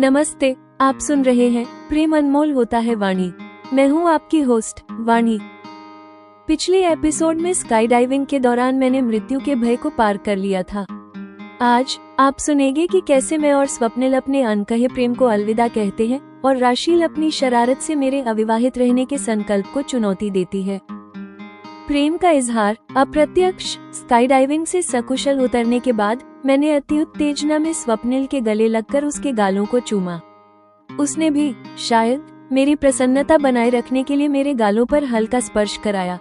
नमस्ते, आप सुन रहे हैं प्रेम अनमोल होता है वाणी। मैं हूं आपकी होस्ट वाणी। पिछले एपिसोड में स्काई डाइविंग के दौरान मैंने मृत्यु के भय को पार कर लिया था। आज आप सुनेंगे कि कैसे मैं और स्वप्निल अपने अनकहे प्रेम को अलविदा कहते हैं और राशील अपनी शरारत से मेरे अविवाहित रहने के संकल्प को चुनौती देती है। प्रेम का इजहार अप्रत्यक्ष। स्काई डाइविंग से सकुशल उतरने के बाद मैंने अति उत्तेजना में स्वप्निल के गले लगकर उसके गालों को चूमा। उसने भी शायद मेरी प्रसन्नता बनाए रखने के लिए मेरे गालों पर हल्का स्पर्श कराया।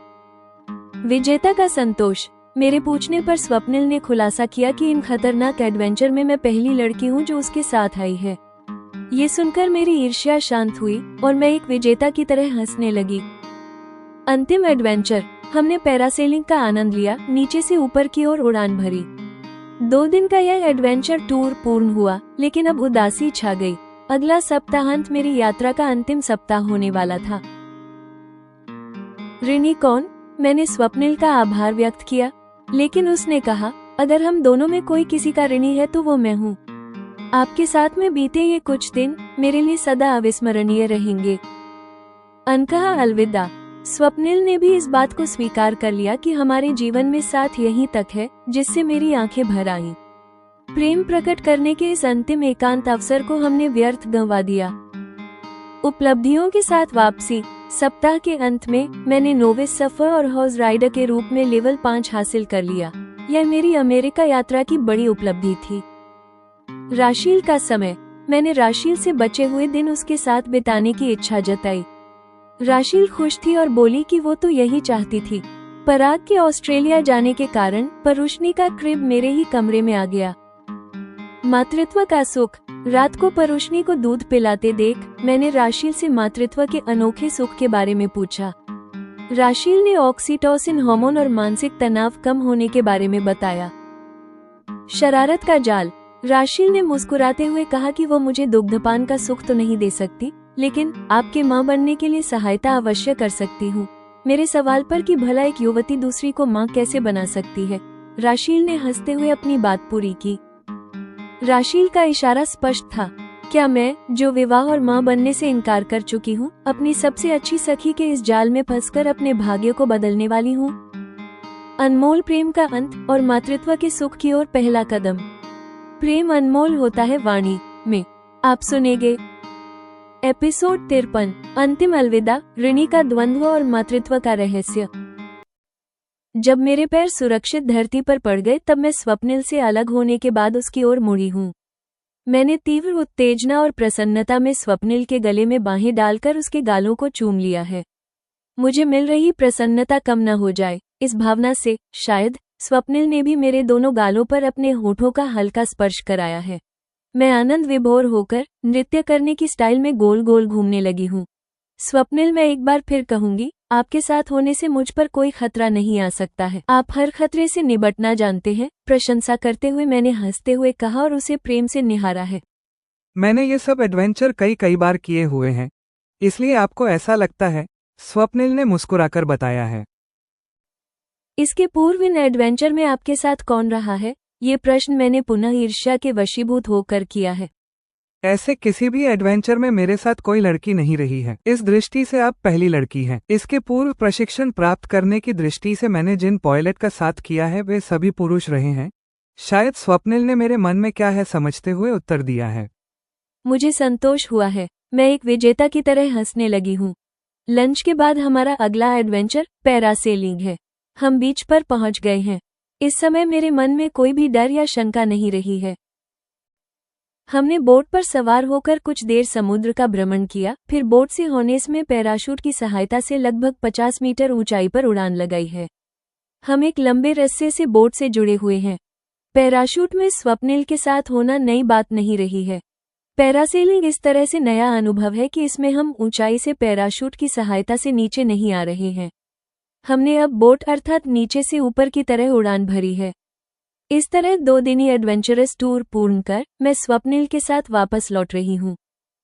विजेता का संतोष। मेरे पूछने पर स्वप्निल ने खुलासा किया कि इन खतरनाक एडवेंचर में मैं पहली लड़की हूँ जो उसके साथ आई है। ये सुनकर मेरी ईर्ष्या शांत हुई और मैं एक विजेता की तरह हंसने लगी। अंतिम एडवेंचर। हमने पैरासेलिंग का आनंद लिया, नीचे से ऊपर की ओर उड़ान भरी। 2 दिन का यह एडवेंचर टूर पूर्ण हुआ, लेकिन अब उदासी छा गई। अगला सप्ताहांत मेरी यात्रा का अंतिम सप्ताह होने वाला था। ऋणी कौन? मैंने स्वप्निल का आभार व्यक्त किया, लेकिन उसने कहा, अगर हम दोनों में कोई किसी का ऋणी है तो वो मैं हूँ। आपके साथ में बीते ये कुछ दिन मेरे लिए सदा अविस्मरणीय रहेंगे। अनकहा अलविदा। स्वप्निल ने भी इस बात को स्वीकार कर लिया कि हमारे जीवन में साथ यहीं तक है, जिससे मेरी आंखें भर आईं। प्रेम प्रकट करने के इस अंतिम एकांत अवसर को हमने व्यर्थ गंवा दिया। उपलब्धियों के साथ वापसी। सप्ताह के अंत में मैंने नोविस सफर और हॉर्स राइडर के रूप में लेवल 5 हासिल कर लिया। यह मेरी अमेरिका यात्रा की बड़ी उपलब्धि थी। राशील का समय। मैंने राशील से बचे हुए दिन उसके साथ बिताने की इच्छा जताई। राशील खुश थी और बोली कि वो तो यही चाहती थी। पराग के ऑस्ट्रेलिया जाने के कारण परुष्णी का क्रिब मेरे ही कमरे में आ गया। मातृत्व का सुख। रात को परुष्णी को दूध पिलाते देख मैंने राशील से मातृत्व के अनोखे सुख के बारे में पूछा। राशील ने ऑक्सीटोसिन हार्मोन और मानसिक तनाव कम होने के बारे में बताया। शरारत का जाल। राशील ने मुस्कुराते हुए कहा कि वो मुझे दुग्धपान का सुख तो नहीं दे सकती, लेकिन आपके माँ बनने के लिए सहायता अवश्य कर सकती हूँ। मेरे सवाल पर कि भला एक युवती दूसरी को माँ कैसे बना सकती है, राशील ने हंसते हुए अपनी बात पूरी की। राशील का इशारा स्पष्ट था। क्या मैं, जो विवाह और माँ बनने से इनकार कर चुकी हूँ, अपनी सबसे अच्छी सखी के इस जाल में फंसकर अपने भाग्य को बदलने वाली हूँ? अनमोल प्रेम का अंत और मातृत्व के सुख की ओर पहला कदम। प्रेम अनमोल होता है वाणी में आप सुनेंगे एपिसोड 53, अंतिम अलविदा, ऋणी का द्वंद्व और मातृत्व का रहस्य। जब मेरे पैर सुरक्षित धरती पर पड़ गए तब मैं स्वप्निल से अलग होने के बाद उसकी ओर मुड़ी हूँ। मैंने तीव्र उत्तेजना और प्रसन्नता में स्वप्निल के गले में बाहें डालकर उसके गालों को चूम लिया है। मुझे मिल रही प्रसन्नता कम न हो जाए, इस भावना से शायद स्वप्निल ने भी मेरे दोनों गालों पर अपने होठों का हल्का स्पर्श कराया है। मैं आनंद विभोर होकर नृत्य करने की स्टाइल में गोल गोल घूमने लगी हूँ। स्वप्निल, मैं एक बार फिर कहूंगी, आपके साथ होने से मुझ पर कोई खतरा नहीं आ सकता है। आप हर खतरे से निपटना जानते हैं। प्रशंसा करते हुए मैंने हंसते हुए कहा और उसे प्रेम से निहारा है। मैंने ये सब एडवेंचर कई बार किए हुए हैं, इसलिए आपको ऐसा लगता है, स्वप्निल ने मुस्कुराकर बताया है। इसके पूर्व इन एडवेंचर में आपके साथ कौन रहा है? ये प्रश्न मैंने पुनः ईर्ष्या के वशीभूत होकर किया है। ऐसे किसी भी एडवेंचर में मेरे साथ कोई लड़की नहीं रही है। इस दृष्टि से आप पहली लड़की हैं। इसके पूर्व प्रशिक्षण प्राप्त करने की दृष्टि से मैंने जिन पायलट का साथ किया है वे सभी पुरुष रहे हैं। शायद स्वप्निल ने मेरे मन में क्या है समझते हुए उत्तर दिया है। मुझे संतोष हुआ है। मैं एक विजेता की तरह हंसने लगी हूँ। लंच के बाद हमारा अगला एडवेंचर पैरासेलिंग है। हम बीच पर पहुंच गए हैं। इस समय मेरे मन में कोई भी डर या शंका नहीं रही है। हमने बोट पर सवार होकर कुछ देर समुद्र का भ्रमण किया, फिर बोट से होनेस में पैराशूट की सहायता से लगभग 50 मीटर ऊंचाई पर उड़ान लगाई है। हम एक लंबे रस्से से बोट से जुड़े हुए हैं। पैराशूट में स्वप्निल के साथ होना नई बात नहीं रही है। पैरासेलिंग इस तरह से नया अनुभव है कि इसमें हम ऊंचाई से पैराशूट की सहायता से नीचे नहीं आ रहे हैं। हमने अब बोट अर्थात नीचे से ऊपर की तरह उड़ान भरी है। इस तरह 2 दिनी एडवेंचरस टूर पूर्ण कर मैं स्वप्निल के साथ वापस लौट रही हूँ।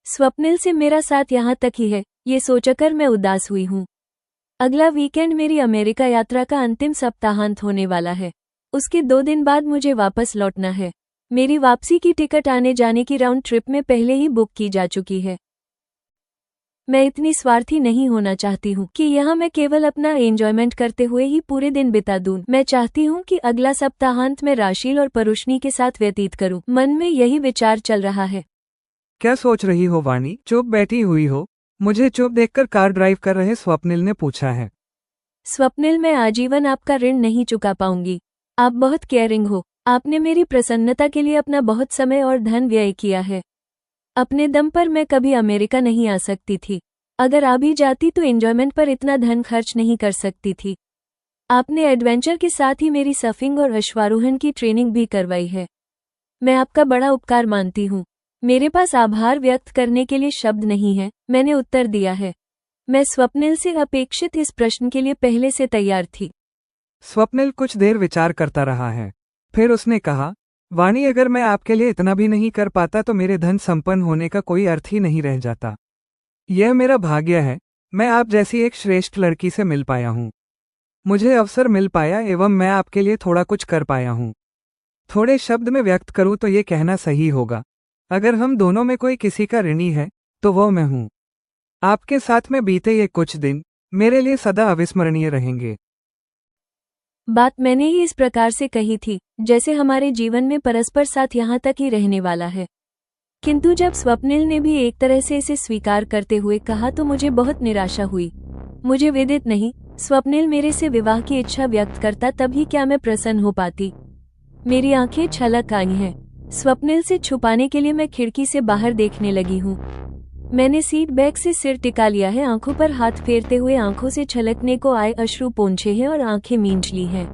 स्वप्निल से मेरा साथ यहाँ तक ही है, ये सोचकर मैं उदास हुई हूँ। अगला वीकेंड मेरी अमेरिका यात्रा का अंतिम सप्ताहांत होने वाला है। उसके 2 दिन बाद मुझे वापस लौटना है। मेरी वापसी की टिकट आने जाने की राउंड ट्रिप में पहले ही बुक की जा चुकी है। मैं इतनी स्वार्थी नहीं होना चाहती हूँ कि यहाँ मैं केवल अपना एंजॉयमेंट करते हुए ही पूरे दिन बिता दूं। मैं चाहती हूँ कि अगला सप्ताहांत मैं राशील और परुष्णी के साथ व्यतीत करूँ। मन में यही विचार चल रहा है। क्या सोच रही हो वाणी? चुप बैठी हुई हो? मुझे चुप देखकर कार ड्राइव कर रहे स्वप्निल ने पूछा है। स्वप्निल, मैं आजीवन आपका ऋण नहीं चुका पाऊंगी। आप बहुत केयरिंग हो। आपने मेरी प्रसन्नता के लिए अपना बहुत समय और धन व्यय किया है। अपने दम पर मैं कभी अमेरिका नहीं आ सकती थी। अगर आ भी जाती तो एंजॉयमेंट पर इतना धन खर्च नहीं कर सकती थी। आपने एडवेंचर के साथ ही मेरी सर्फिंग और अश्वारोहण की ट्रेनिंग भी करवाई है। मैं आपका बड़ा उपकार मानती हूँ। मेरे पास आभार व्यक्त करने के लिए शब्द नहीं है। मैंने उत्तर दिया है। मैं स्वप्निल से अपेक्षित इस प्रश्न के लिए पहले से तैयार थी। स्वप्निल कुछ देर विचार करता रहा है। फिर उसने कहा, वाणी, अगर मैं आपके लिए इतना भी नहीं कर पाता तो मेरे धन संपन्न होने का कोई अर्थ ही नहीं रह जाता। यह मेरा भाग्य है, मैं आप जैसी एक श्रेष्ठ लड़की से मिल पाया हूँ। मुझे अवसर मिल पाया एवं मैं आपके लिए थोड़ा कुछ कर पाया हूँ। थोड़े शब्द में व्यक्त करूँ तो ये कहना सही होगा, अगर हम दोनों में कोई किसी का ऋणी है तो वो मैं हूँ। आपके साथ में बीते ये कुछ दिन मेरे लिए सदा अविस्मरणीय रहेंगे। बात मैंने ही इस प्रकार से कही थी जैसे हमारे जीवन में परस्पर साथ यहाँ तक ही रहने वाला है। किंतु जब स्वप्निल ने भी एक तरह से इसे स्वीकार करते हुए कहा तो मुझे बहुत निराशा हुई। मुझे विदित नहीं, स्वप्निल मेरे से विवाह की इच्छा व्यक्त करता तभी क्या मैं प्रसन्न हो पाती। मेरी आंखें छलक आई हैं। स्वप्निल से छुपाने के लिए मैं खिड़की से बाहर देखने लगी हूँ। मैंने सीट बैग से सिर टिका लिया है, आंखों पर हाथ फेरते हुए आंखों से छलकने को आए अश्रु पोंछे हैं और आंखें मींच ली हैं।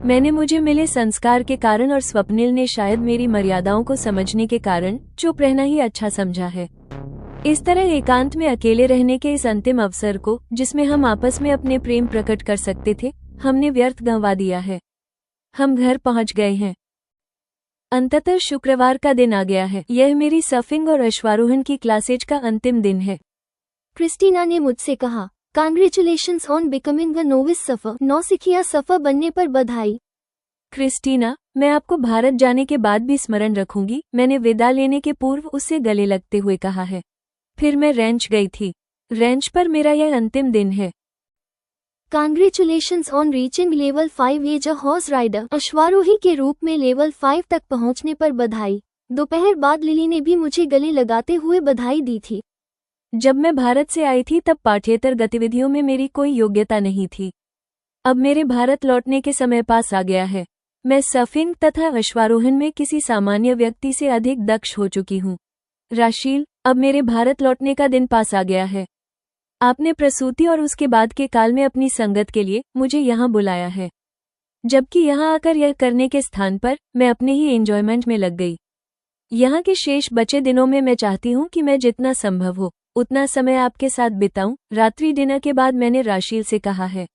मैंने मुझे मिले संस्कार के कारण और स्वप्निल ने शायद मेरी मर्यादाओं को समझने के कारण चुप रहना ही अच्छा समझा है। इस तरह एकांत में अकेले रहने के इस अंतिम अवसर को, जिसमें हम आपस में अपने प्रेम प्रकट कर सकते थे, हमने व्यर्थ गंवा दिया है। हम घर पहुंच गए हैं। अंततः शुक्रवार का दिन आ गया है। यह मेरी सर्फिंग और अश्वारोहण की क्लासेज का अंतिम दिन है। क्रिस्टीना ने मुझसे कहा, congratulations on becoming a novice सफर। नौसिखिया सफर बनने पर बधाई। क्रिस्टीना, मैं आपको भारत जाने के बाद भी स्मरण रखूंगी, मैंने विदा लेने के पूर्व उससे गले लगते हुए कहा है। फिर मैं रेंच गई थी। रेंच पर मेरा यह अंतिम दिन है। Congratulations on reaching level 5 as a horse rider. अश्वारोही के रूप में लेवल 5 तक पहुंचने पर बधाई। दोपहर बाद लिली ने भी मुझे गले लगाते हुए बधाई दी थी। जब मैं भारत से आई थी तब पाठ्येतर गतिविधियों में मेरी कोई योग्यता नहीं थी। अब मेरे भारत लौटने के समय पास आ गया है। मैं सर्फिंग तथा अश्वारोहण में किसी सामान्य व्यक्ति से अधिक दक्ष हो चुकी हूँ। राशील, अब मेरे भारत लौटने का दिन पास आ गया है। आपने प्रसूति और उसके बाद के काल में अपनी संगत के लिए मुझे यहाँ बुलाया है, जबकि यहाँ आकर यह करने के स्थान पर मैं अपने ही एंजॉयमेंट में लग गई। यहाँ के शेष बचे दिनों में मैं चाहती हूँ कि मैं जितना संभव हो उतना समय आपके साथ बिताऊं। रात्रि डिनर के बाद मैंने राशील से कहा है,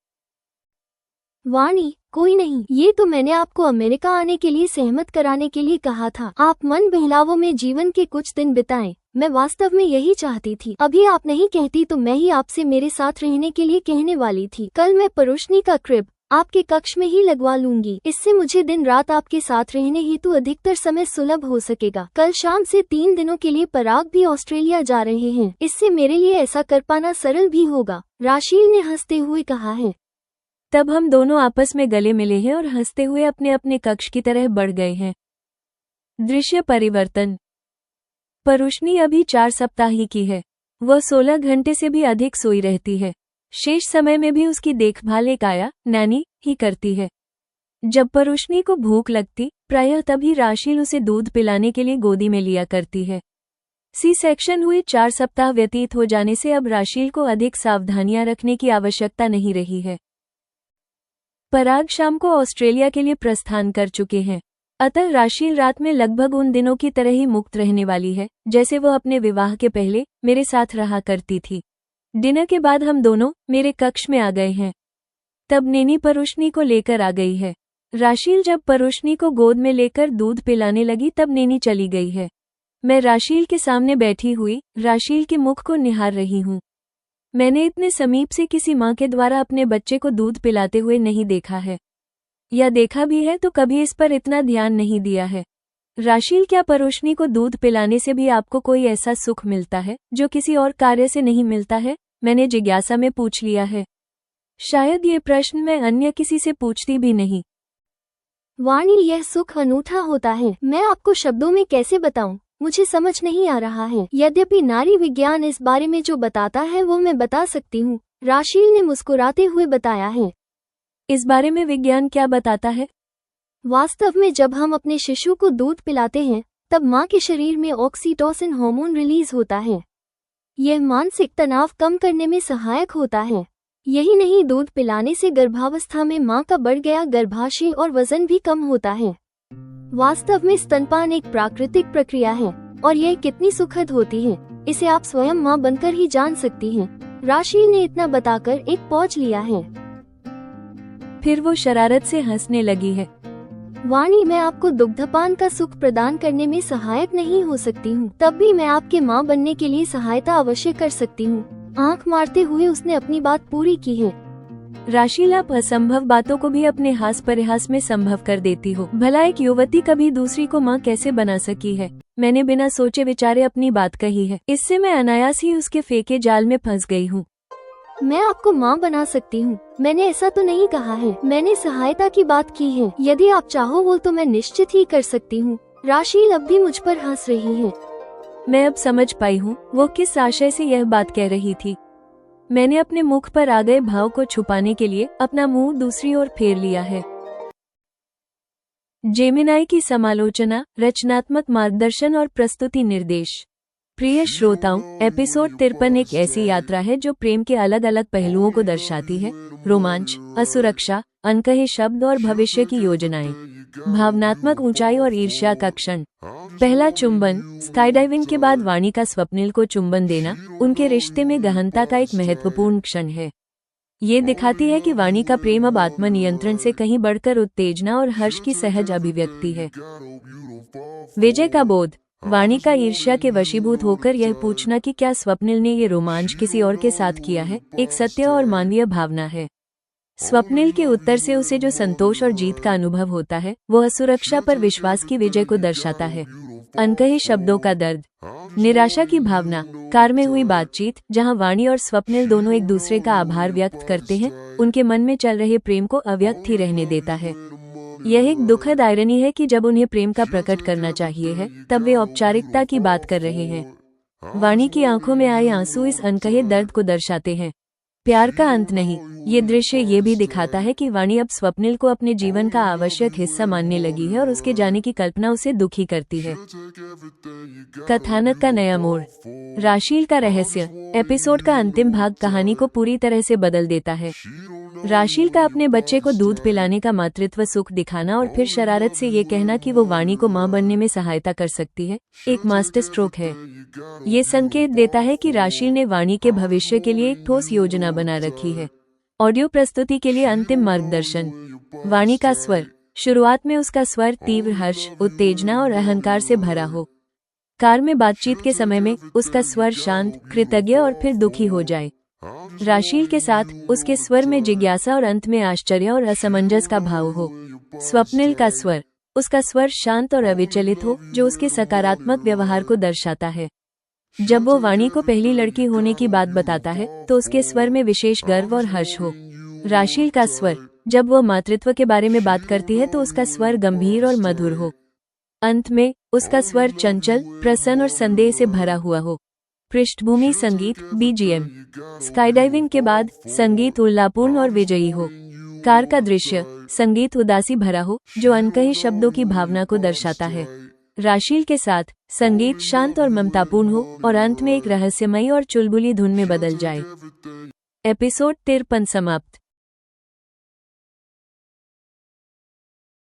वाणी, कोई नहीं, ये तो मैंने आपको अमेरिका आने के लिए सहमत कराने के लिए कहा था। आप मन बहलावों में जीवन के कुछ दिन बिताएं। मैं वास्तव में यही चाहती थी। अभी आप नहीं कहती तो मैं ही आपसे मेरे साथ रहने के लिए कहने वाली थी। कल मैं परुष्णी का क्रिब आपके कक्ष में ही लगवा लूंगी। इससे मुझे दिन रात आपके साथ रहने हेतु अधिकतर समय सुलभ हो सकेगा। कल शाम से 3 दिनों के लिए पराग भी ऑस्ट्रेलिया जा रहे हैं। इससे मेरे लिए ऐसा कर पाना सरल भी होगा। राशील ने हंसते हुए कहा है। तब हम दोनों आपस में गले मिले हैं और हंसते हुए अपने अपने कक्ष की तरह बढ़ गए हैं। दृश्य परिवर्तन। परुष्णी अभी 4 सप्ताह ही की है। वह 16 घंटे से भी अधिक सोई रहती है। शेष समय में भी उसकी देखभाल एक आया नैनी ही करती है। जब परुष्णी को भूख लगती, प्रायः तभी राशील उसे दूध पिलाने के लिए गोदी में लिया करती है। सी सेक्शन हुए 4 सप्ताह व्यतीत हो जाने से अब राशील को अधिक सावधानियां रखने की आवश्यकता नहीं रही है। पराग शाम को ऑस्ट्रेलिया के लिए प्रस्थान कर चुके हैं, अतः राशील रात में लगभग उन दिनों की तरह ही मुक्त रहने वाली है जैसे वह अपने विवाह के पहले मेरे साथ रहा करती थी। डिनर के बाद हम दोनों मेरे कक्ष में आ गए हैं। तब नैनी परुष्णी को लेकर आ गई है। राशील जब परुष्णी को गोद में लेकर दूध पिलाने लगी तब नैनी चली गई है। मैं राशील के सामने बैठी हुई राशील के मुख को निहार रही हूँ। मैंने इतने समीप से किसी माँ के द्वारा अपने बच्चे को दूध पिलाते हुए नहीं देखा है, या देखा भी है तो कभी इस पर इतना ध्यान नहीं दिया है। राशील, क्या परोशनी को दूध पिलाने से भी आपको कोई ऐसा सुख मिलता है जो किसी और कार्य से नहीं मिलता है? मैंने जिज्ञासा में पूछ लिया है। शायद ये प्रश्न मैं अन्य किसी से पूछती भी नहीं। वाणी, यह सुख अनूठा होता है। मैं आपको शब्दों में कैसे बताऊं? मुझे समझ नहीं आ रहा है। यद्यपि नारी विज्ञान इस बारे में जो बताता है वो मैं बता सकती हूँ, राशील ने मुस्कुराते हुए बताया है। इस बारे में विज्ञान क्या बताता है? वास्तव में जब हम अपने शिशु को दूध पिलाते हैं तब माँ के शरीर में ऑक्सीटोसिन हार्मोन रिलीज होता है। यह मानसिक तनाव कम करने में सहायक होता है। यही नहीं, दूध पिलाने से गर्भावस्था में माँ का बढ़ गया गर्भाशय और वजन भी कम होता है। वास्तव में स्तनपान एक प्राकृतिक प्रक्रिया है और यह कितनी सुखद होती है इसे आप स्वयं माँ बनकर ही जान सकती हैं। राशील ने इतना बताकर एक पॉज लिया है। फिर वो शरारत से हंसने लगी है। वाणी, मैं आपको दुग्धपान का सुख प्रदान करने में सहायक नहीं हो सकती हूँ, तब भी मैं आपके माँ बनने के लिए सहायता अवश्य कर सकती हूँ। आंख मारते हुए उसने अपनी बात पूरी की है। राशील, आप असंभव बातों को भी अपने हास परिहास में संभव कर देती हो। भला एक युवती कभी दूसरी को माँ कैसे बना सकी है? मैंने बिना सोचे विचारे अपनी बात कही है। इससे मैं अनायास ही उसके फेंके जाल में फंस गई हूँ। मैं आपको माँ बना सकती हूँ, मैंने ऐसा तो नहीं कहा है। मैंने सहायता की बात की है। यदि आप चाहो वो तो मैं निश्चित ही कर सकती हूँ। राशील अब भी मुझ पर हंस रही है। मैं अब समझ पाई हूँ वो किस आशय से यह बात कह रही थी। मैंने अपने मुख पर आ गए भाव को छुपाने के लिए अपना मुंह दूसरी ओर फेर लिया है। जेमिनाई की समालोचना, रचनात्मक मार्गदर्शन और प्रस्तुति निर्देश। प्रिय श्रोताओं, एपिसोड 53 एक ऐसी यात्रा है जो प्रेम के अलग अलग पहलुओं को दर्शाती है। रोमांच, असुरक्षा, अनकहे शब्द और भविष्य की योजनाएं, भावनात्मक ऊंचाई और ईर्ष्या का क्षण। पहला चुंबन। स्काईडाइविंग के बाद वाणी का स्वप्निल को चुंबन देना उनके रिश्ते में गहनता का एक महत्वपूर्ण क्षण है। ये दिखाती है कि वाणी का प्रेम अब आत्मनियंत्रण से कहीं बढ़कर उत्तेजना और हर्ष की सहज अभिव्यक्ति है। विजय का बोध। वाणी का ईर्ष्या के वशीभूत होकर यह पूछना कि क्या स्वप्निल ने ये रोमांच किसी और के साथ किया है, एक सत्य और मानवीय भावना है। स्वप्निल के उत्तर से उसे जो संतोष और जीत का अनुभव होता है वो असुरक्षा पर विश्वास की विजय को दर्शाता है। अनकहे शब्दों का दर्द। निराशा की भावना। कार में हुई बातचीत जहां वाणी और स्वप्निल दोनों एक दूसरे का आभार व्यक्त करते हैं, उनके मन में चल रहे प्रेम को अव्यक्त ही रहने देता है। यह एक दुखद आयरनी है कि जब उन्हें प्रेम का प्रकट करना चाहिए है तब वे औपचारिकता की बात कर रहे हैं। वाणी की आंखों में आए आंसू इस अनकहे दर्द को दर्शाते हैं। प्यार का अंत नहीं। ये दृश्य ये भी दिखाता है कि वाणी अब स्वप्निल को अपने जीवन का आवश्यक हिस्सा मानने लगी है और उसके जाने की कल्पना उसे दुखी करती है। कथानक का नया मोड़। राशील का रहस्य। एपिसोड का अंतिम भाग कहानी को पूरी तरह से बदल देता है। राशील का अपने बच्चे को दूध पिलाने का मातृत्व सुख दिखाना और फिर शरारत से ये कहना कि वो वाणी को मां बनने में सहायता कर सकती है, एक मास्टर स्ट्रोक है। ये संकेत देता है कि राशील ने वाणी के भविष्य के लिए एक ठोस योजना बना रखी है। ऑडियो प्रस्तुति के लिए अंतिम मार्गदर्शन। वाणी का स्वर। शुरुआत में उसका स्वर तीव्र हर्ष, उत्तेजना और अहंकार से भरा हो। कार में बातचीत के समय में उसका स्वर शांत, कृतज्ञ और फिर दुखी हो जाए। राशील के साथ उसके स्वर में जिज्ञासा और अंत में आश्चर्य और असमंजस का भाव हो। स्वप्निल का स्वर। उसका स्वर शांत और अविचलित हो जो उसके सकारात्मक व्यवहार को दर्शाता है। जब वो वाणी को पहली लड़की होने की बात बताता है तो उसके स्वर में विशेष गर्व और हर्ष हो। राशील का स्वर। जब वो मातृत्व के बारे में बात करती है तो उसका स्वर गंभीर और मधुर हो। अंत में उसका स्वर चंचल, प्रसन्न और संदेह से भरा हुआ हो। पृष्ठभूमि संगीत, बीजीएम। स्काईडाइविंग के बाद संगीत उल्लापूर्ण और विजयी हो। कार का दृश्य। संगीत उदासी भरा हो जो अनकही शब्दों की भावना को दर्शाता है। राशील के साथ संगीत शांत और ममतापूर्ण हो और अंत में एक रहस्यमयी और चुलबुली धुन में बदल जाए। एपिसोड 53 समाप्त।